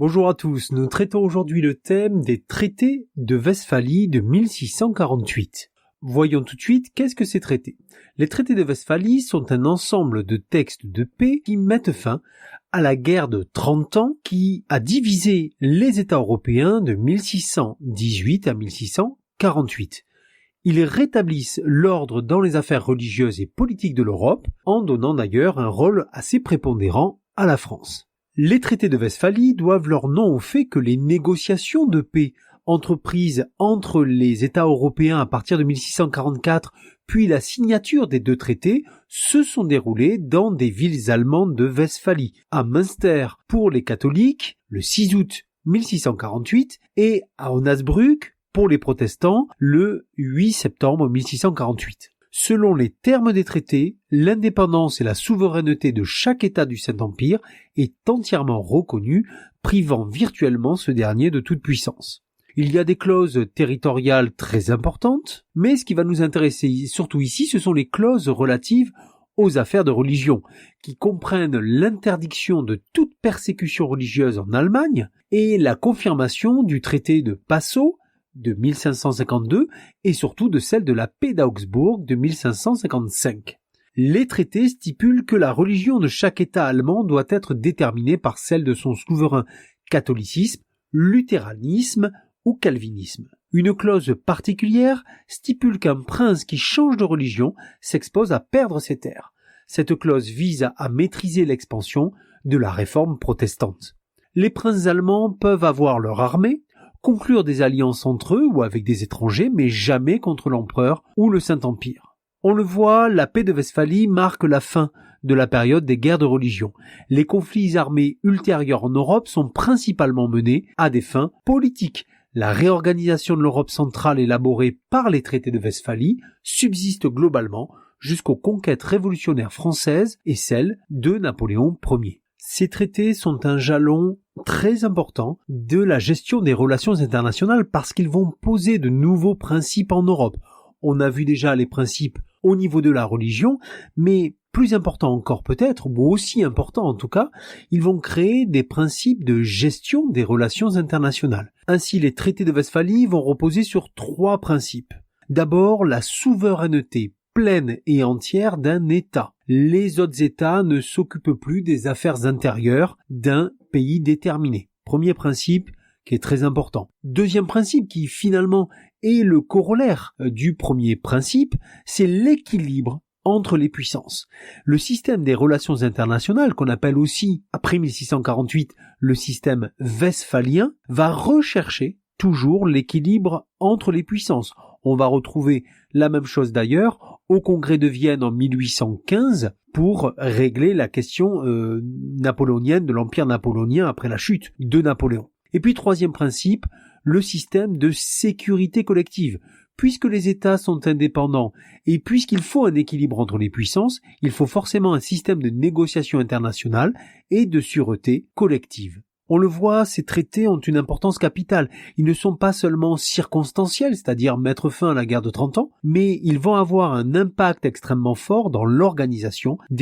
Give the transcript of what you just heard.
Bonjour à tous, nous traitons aujourd'hui le thème des traités de Westphalie de 1648. Voyons tout de suite qu'est-ce que ces traités. Les traités de Westphalie sont un ensemble de textes de paix qui mettent fin à la guerre de 30 ans qui a divisé les États européens de 1618 à 1648. Ils rétablissent l'ordre dans les affaires religieuses et politiques de l'Europe, en donnant d'ailleurs un rôle assez prépondérant à la France. Les traités de Westphalie doivent leur nom au fait que les négociations de paix entreprises entre les États européens à partir de 1644, puis la signature des deux traités, se sont déroulées dans des villes allemandes de Westphalie, à Münster pour les catholiques, le 6 août 1648, et à Osnabrück pour les protestants, le 8 septembre 1648. Selon les termes des traités, l'indépendance et la souveraineté de chaque État du Saint-Empire est entièrement reconnue, privant virtuellement ce dernier de toute puissance. Il y a des clauses territoriales très importantes, mais ce qui va nous intéresser surtout ici, ce sont les clauses relatives aux affaires de religion, qui comprennent l'interdiction de toute persécution religieuse en Allemagne et la confirmation du traité de Passau de 1552 et surtout de celle de la paix d'Augsbourg de 1555. Les traités stipulent que la religion de chaque État allemand doit être déterminée par celle de son souverain catholicisme, luthéranisme ou calvinisme. Une clause particulière stipule qu'un prince qui change de religion s'expose à perdre ses terres. Cette clause vise à maîtriser l'expansion de la réforme protestante. Les princes allemands peuvent avoir leur armée, conclure des alliances entre eux ou avec des étrangers, mais jamais contre l'empereur ou le Saint-Empire. On le voit, la paix de Westphalie marque la fin de la période des guerres de religion. Les conflits armés ultérieurs en Europe sont principalement menés à des fins politiques. La réorganisation de l'Europe centrale élaborée par les traités de Westphalie subsiste globalement jusqu'aux conquêtes révolutionnaires françaises et celles de Napoléon Ier. Ces traités sont un jalon très important de la gestion des relations internationales parce qu'ils vont poser de nouveaux principes en Europe. On a vu déjà les principes au niveau de la religion, mais plus important encore peut-être, ou aussi important en tout cas, ils vont créer des principes de gestion des relations internationales. Ainsi, les traités de Westphalie vont reposer sur 3 principes. D'abord, la souveraineté pleine et entière d'un État. Les autres États ne s'occupent plus des affaires intérieures d'un pays déterminé. Premier principe qui est très important. Deuxième principe qui finalement est le corollaire du premier principe, c'est l'équilibre entre les puissances. Le système des relations internationales, qu'on appelle aussi, après 1648, le système westphalien, va rechercher toujours l'équilibre entre les puissances. On va retrouver la même chose d'ailleurs au congrès de Vienne en 1815 pour régler la question napoléonienne de l'empire napoléonien après la chute de Napoléon. Et puis troisième principe, le système de sécurité collective. Puisque les États sont indépendants et puisqu'il faut un équilibre entre les puissances, il faut forcément un système de négociation internationale et de sûreté collective. On le voit, ces traités ont une importance capitale. Ils ne sont pas seulement circonstanciels, c'est-à-dire mettre fin à la guerre de 30 ans, mais ils vont avoir un impact extrêmement fort dans l'organisation des